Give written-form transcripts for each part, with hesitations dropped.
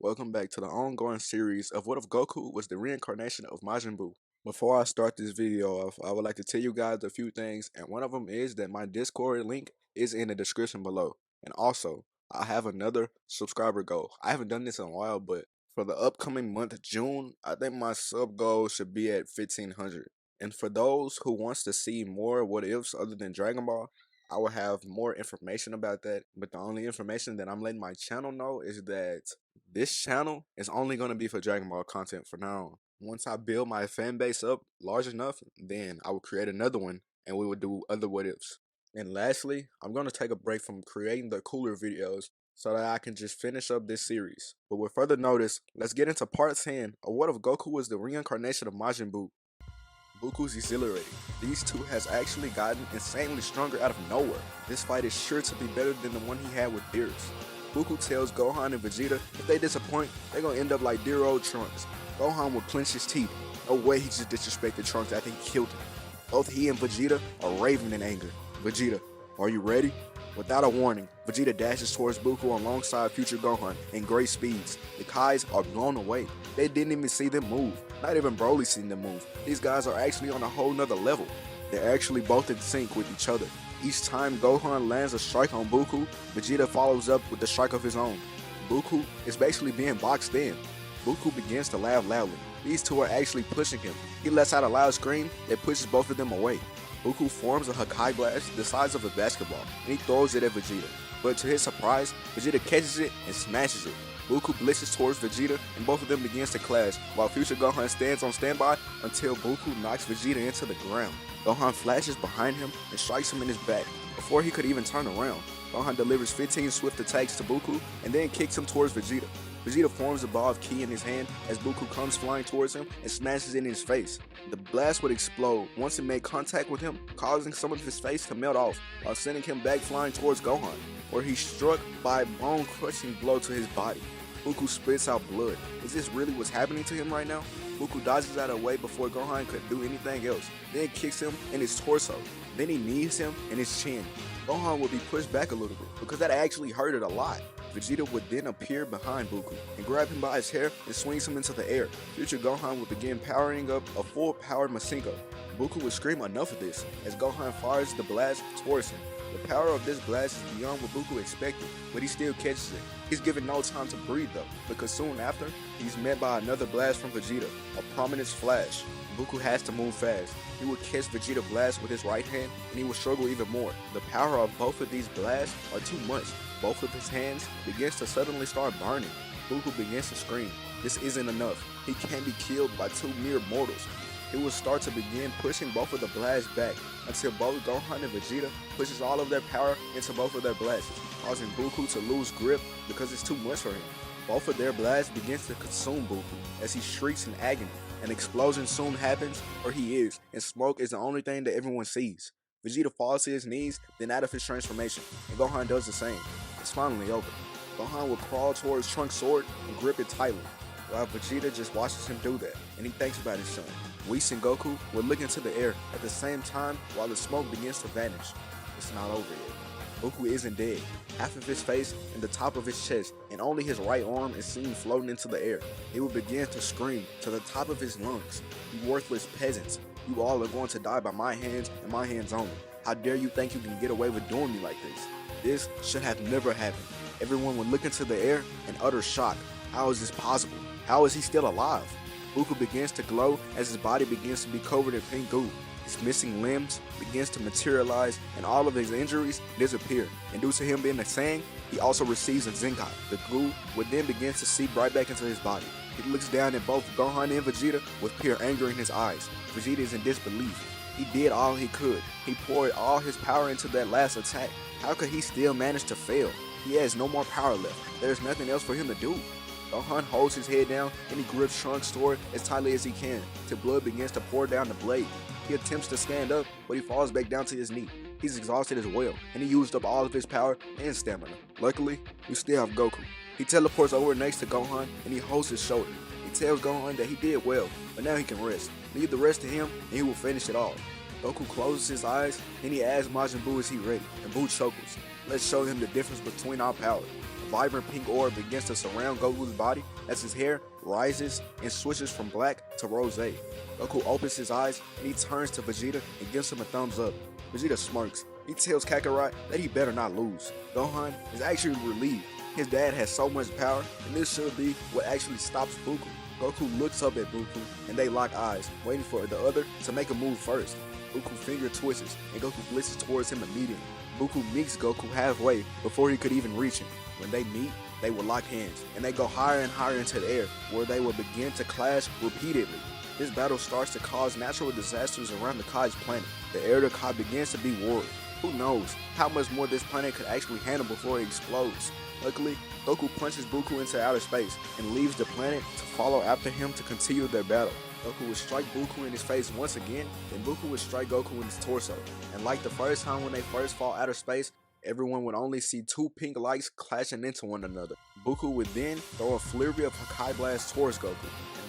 Welcome back to the ongoing series of What if Goku was the reincarnation of Majin Buu. Before I start this video off, I would like to tell you guys a few things, and one of them is that my Discord link is in the description below. And also, I have another subscriber goal. I haven't done this in a while, but for the upcoming month, June, I think my sub goal should be at 1500. And for those who wants to see more what ifs other than Dragon Ball, I will have more information about that. But the only information that I'm letting my channel know is that this channel is only going to be for Dragon Ball content for now on. Once I build my fan base up large enough, then I will create another one and we will do other what ifs. And lastly, I'm going to take a break from creating the cooler videos so that I can just finish up this series. But with further notice, let's get into part 10 of What if Goku was the reincarnation of Majin Buu. Buku's exhilarating. These two has actually gotten insanely stronger out of nowhere. This fight is sure to be better than the one he had with Beerus. Buku tells Gohan and Vegeta if they disappoint, they're gonna end up like dear old Trunks. Gohan will clench his teeth. No way he just disrespected Trunks after he killed him. Both he and Vegeta are raving in anger. Vegeta, are you ready? Without a warning, Vegeta dashes towards Buku alongside future Gohan in great speeds. The Kais are blown away. They didn't even see them move. Not even Broly seen them move. These guys are actually on a whole nother level. They're actually both in sync with each other. Each time Gohan lands a strike on Buku, Vegeta follows up with a strike of his own. Buku is basically being boxed in. Buku begins to laugh loudly. These two are actually pushing him. He lets out a loud scream that pushes both of them away. Buku forms a Hakai blast the size of a basketball, and he throws it at Vegeta. But to his surprise, Vegeta catches it and smashes it. Buku blitzes towards Vegeta, and both of them begins to clash, while future Gohan stands on standby until Buku knocks Vegeta into the ground. Gohan flashes behind him and strikes him in his back. Before he could even turn around, Gohan delivers 15 swift attacks to Buku and then kicks him towards Vegeta. Vegeta forms a ball of ki in his hand as Buku comes flying towards him and smashes it in his face. The blast would explode once it made contact with him, causing some of his face to melt off while sending him back flying towards Gohan, where he's struck by a bone-crushing blow to his body. Buku spits out blood. Is this really what's happening to him right now? Buku dodges out of the way before Gohan could do anything else, then kicks him in his torso. Then he knees him in his chin. Gohan would be pushed back a little bit because that actually hurted a lot. Vegeta would then appear behind Buku and grab him by his hair and swings him into the air. Future Gohan would begin powering up a full-powered Masenko. Buku would scream enough of this as Gohan fires the blast towards him. The power of this blast is beyond what Buku expected, but he still catches it. He's given no time to breathe though, because soon after, he's met by another blast from Vegeta, a prominence flash. Buku has to move fast. He would catch Vegeta blast with his right hand, and he would struggle even more. The power of both of these blasts are too much. Both of his hands begins to suddenly start burning. Buku begins to scream. This isn't enough. He can't be killed by two mere mortals. He will start to begin pushing both of the blasts back until both Gohan and Vegeta pushes all of their power into both of their blasts, causing Buku to lose grip because it's too much for him. Both of their blasts begins to consume Buku as he shrieks in agony. An explosion soon happens where he is, and smoke is the only thing that everyone sees. Vegeta falls to his knees, then out of his transformation, and Gohan does the same. It's finally over. Gohan will crawl towards Trunks' sword and grip it tightly, while Vegeta just watches him do that, and he thinks about his son. Whis and Goku will look into the air at the same time while the smoke begins to vanish. It's not over yet. Goku isn't dead. Half of his face and the top of his chest, and only his right arm is seen floating into the air. He will begin to scream to the top of his lungs. You worthless peasants. You all are going to die by my hands and my hands only. How dare you think you can get away with doing me like this? This should have never happened. Everyone would look into the air in utter shock. How is this possible? How is he still alive? Buku begins to glow as his body begins to be covered in pink goo. His missing limbs begins to materialize and all of his injuries disappear. And due to him being a Saiyan, he also receives a Zenkai. The goo would then begin to seep right back into his body. He looks down at both Gohan and Vegeta with pure anger in his eyes. Vegeta is in disbelief. He did all he could. He poured all his power into that last attack. How could he still manage to fail? He has no more power left. There's nothing else for him to do. Gohan holds his head down and he grips Trunks' sword as tightly as he can till blood begins to pour down the blade. He attempts to stand up, but he falls back down to his knee. He's exhausted as well, and he used up all of his power and stamina. Luckily, we still have Goku. He teleports over next to Gohan and he holds his shoulder. He tells Gohan that he did well, but now he can rest. Leave the rest to him and he will finish it all. Goku closes his eyes and he asks Majin Buu is he ready, and Buu chuckles. Let's show him the difference between our power. vibrant pink orb begins to surround Goku's body as his hair rises and switches from black to rose. Goku opens his eyes and he turns to Vegeta and gives him a thumbs up. Vegeta smirks. He tells Kakarot that he better not lose. Gohan is actually relieved. His dad has so much power, and this should be what actually stops Buku. Goku looks up at Buku, and they lock eyes, waiting for the other to make a move first. Buku's finger twists, and Goku blitzes towards him immediately. Buku meets Goku halfway before he could even reach him. When they meet, they will lock hands, and they go higher and higher into the air, where they will begin to clash repeatedly. This battle starts to cause natural disasters around the Kai's planet. The air of the Kai begins to be warred. Who knows how much more this planet could actually handle before it explodes. Luckily, Goku punches Buku into outer space and leaves the planet to follow after him to continue their battle. Goku would strike Buku in his face once again, then Buku would strike Goku in his torso. And like the first time when they first fall outer space, everyone would only see two pink lights clashing into one another. Buku would then throw a flurry of Hakai Blast towards Goku.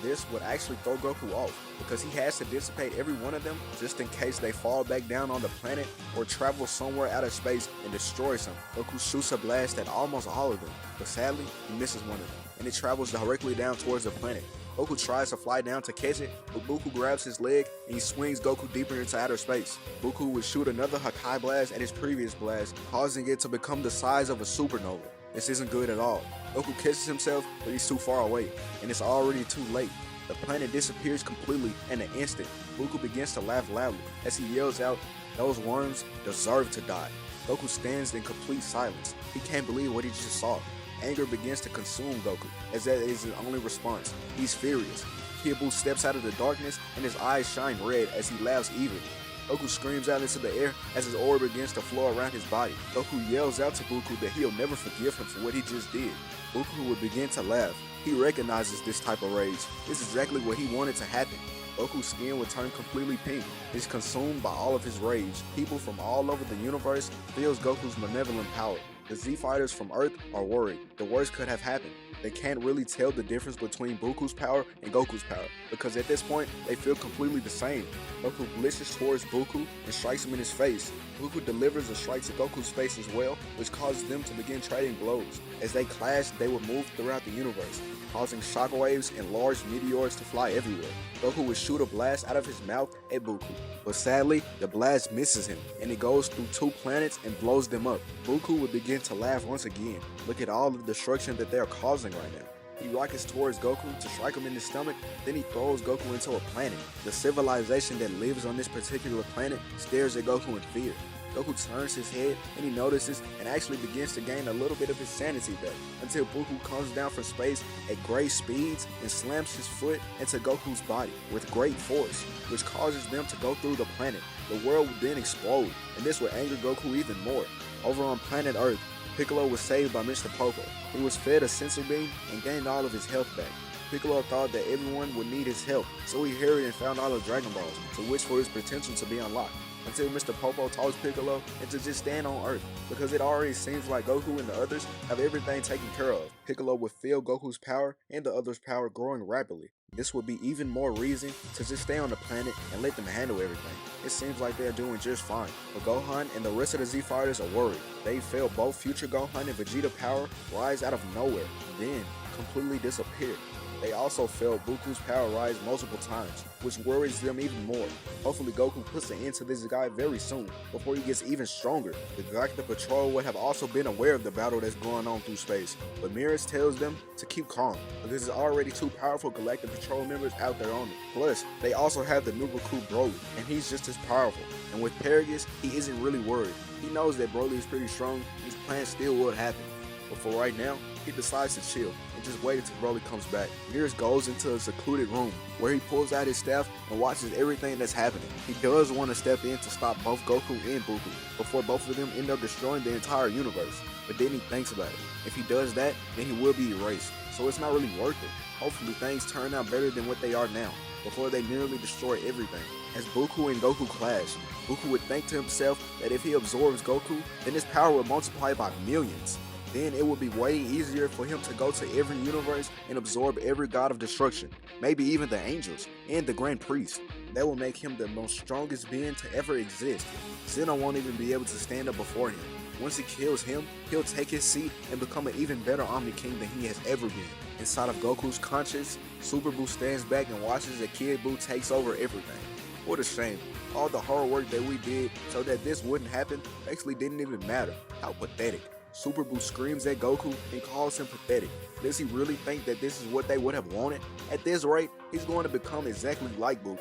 This would actually throw Goku off, because he has to dissipate every one of them just in case they fall back down on the planet or travel somewhere out of space and destroy something. Goku shoots a blast at almost all of them, but sadly, he misses one of them, and it travels directly down towards the planet. Goku tries to fly down to catch it, but Buku grabs his leg and he swings Goku deeper into outer space. Buku would shoot another Hakai Blast at his previous blast, causing it to become the size of a supernova. This isn't good at all. Goku catches himself, but he's too far away, and it's already too late. The planet disappears completely in an instant. Buku begins to laugh loudly as he yells out, "Those worms deserve to die." Goku stands in complete silence. He can't believe what he just saw. Anger begins to consume Goku, as that is his only response. He's furious. Kid Buu steps out of the darkness, and his eyes shine red as he laughs evilly. Goku screams out into the air as his aura begins to flow around his body. Goku yells out to Buku that he'll never forgive him for what he just did. Buku would begin to laugh. He recognizes this type of rage. This is exactly what he wanted to happen. Goku's skin would turn completely pink. He's consumed by all of his rage. People from all over the universe feels Goku's malevolent power. The Z-Fighters from Earth are worried. The worst could have happened. They can't really tell the difference between Buku's power and Goku's power, because at this point, they feel completely the same. Goku blitzes towards Buku and strikes him in his face. Buku delivers a strike to Goku's face as well, which causes them to begin trading blows. As they clash, they will move throughout the universe, causing shockwaves and large meteors to fly everywhere. Goku would shoot a blast out of his mouth at Buku, but sadly, the blast misses him, and it goes through two planets and blows them up. Buku would begin to laugh once again. Look at all the destruction that they are causing right now. He rockets towards Goku to strike him in the stomach, then he throws Goku into a planet. The civilization that lives on this particular planet stares at Goku in fear. Goku turns his head and he notices and actually begins to gain a little bit of his sanity back, until Buku comes down from space at great speeds and slams his foot into Goku's body with great force, which causes them to go through the planet. The world would then explode, and this would anger Goku even more. Over on planet Earth, Piccolo was saved by Mr. Popo. He was fed a sensor beam and gained all of his health back. Piccolo thought that everyone would need his help, so he hurried and found all the Dragon Balls to wish for his potential to be unlocked, until Mr. Popo tells Piccolo and to just stand on Earth, because it already seems like Goku and the others have everything taken care of. Piccolo would feel Goku's power and the others' power growing rapidly. This would be even more reason to just stay on the planet and let them handle everything. It seems like they're doing just fine, but Gohan and the rest of the Z-Fighters are worried. They feel both future Gohan and Vegeta power rise out of nowhere, then completely disappear. They also felt Buku's power rise multiple times, which worries them even more. Hopefully Goku puts an end to this guy very soon, before he gets even stronger. The Galactic Patrol would have also been aware of the battle that's going on through space, but Mirrors tells them to keep calm, because there's already two powerful Galactic Patrol members out there on it. Plus, they also have the new Goku Broly, and he's just as powerful. And with Paragus, he isn't really worried. He knows that Broly is pretty strong, his plan still would happen. But for right now, he decides to chill and just wait until Broly comes back. Mirrors goes into a secluded room where he pulls out his staff and watches everything that's happening. He does want to step in to stop both Goku and Buku before both of them end up destroying the entire universe. But then he thinks about it. If he does that, then he will be erased. So it's not really worth it. Hopefully things turn out better than what they are now, before they nearly destroy everything. As Buku and Goku clash, Buku would think to himself that if he absorbs Goku, then his power would multiply by millions. Then it would be way easier for him to go to every universe and absorb every god of destruction, maybe even the angels and the Grand Priest. That will make him the most strongest being to ever exist. Zeno won't even be able to stand up before him. Once he kills him, he'll take his seat and become an even better Omni King than he has ever been. Inside of Goku's conscience, Super Buu stands back and watches as Kid Buu takes over everything. What a shame. All the hard work that we did so that this wouldn't happen actually didn't even matter. How pathetic. Super Buu screams at Goku and calls him pathetic. Does he really think that this is what they would have wanted? At this rate, he's going to become exactly like Buku.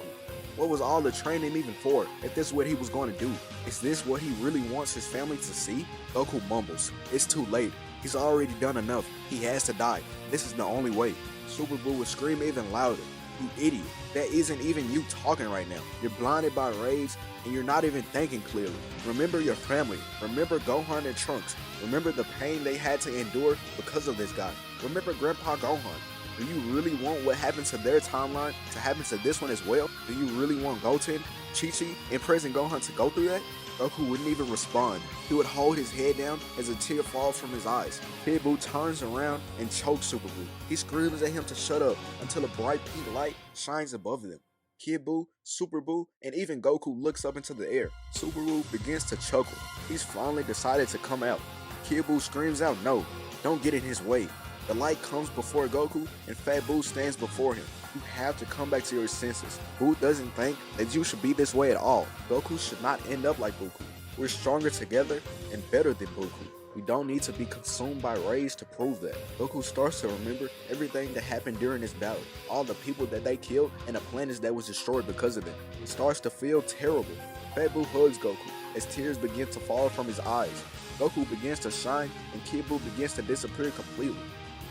What was all the training even for if this is what he was going to do? Is this what he really wants his family to see? Goku mumbles. It's too late. He's already done enough. He has to die. This is the only way. Super Buu would scream even louder. You idiot. That isn't even you talking right now. You're blinded by rage and you're not even thinking clearly. Remember your family. Remember Gohan and Trunks. Remember the pain they had to endure because of this guy. Remember Grandpa Gohan. Do you really want what happened to their timeline to happen to this one as well? Do you really want Goten, Chi-Chi, and Present Gohan to go through that? Goku wouldn't even respond. He would hold his head down as a tear falls from his eyes. Kid Buu turns around and chokes Super Buu. He screams at him to shut up until a bright pink light shines above them. Kid Buu, Super Buu, and even Goku looks up into the air. Super Buu begins to chuckle. He's finally decided to come out. Kid Buu screams out, no, don't get in his way. The light comes before Goku, and Fat Buu stands before him. You have to come back to your senses. Buu doesn't think that you should be this way at all. Goku should not end up like Buku. We're stronger together and better than Buku. We don't need to be consumed by rage to prove that. Goku starts to remember everything that happened during this battle. All the people that they killed and the planets that was destroyed because of it. He starts to feel terrible. Fat Buu hugs Goku as tears begin to fall from his eyes. Goku begins to shine and Kid Buu begins to disappear completely.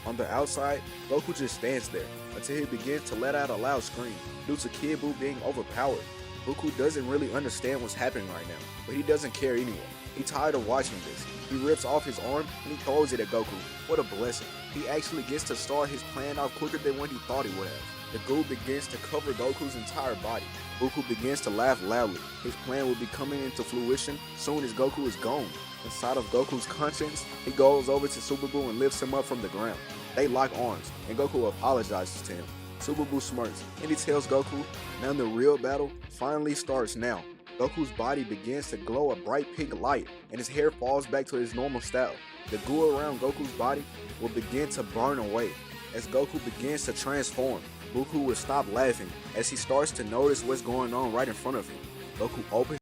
On the outside, Goku just stands there until he begins to let out a loud scream due to Kid Buu being overpowered. Buku doesn't really understand what's happening right now, but he doesn't care anyway. He's tired of watching this. He rips off his arm and he throws it at Goku. What a blessing. He actually gets to start his plan off quicker than what he thought he would have. The goo begins to cover Goku's entire body. Buku begins to laugh loudly. His plan will be coming into fruition soon as Goku is gone. Inside of Goku's conscience, he goes over to Super Buu and lifts him up from the ground. They lock arms, and Goku apologizes to him. Super Buu smirks, and he tells Goku, now the real battle finally starts now. Goku's body begins to glow a bright pink light, and his hair falls back to his normal style. The goo around Goku's body will begin to burn away. As Goku begins to transform, Buku will stop laughing as he starts to notice what's going on right in front of him. Goku opens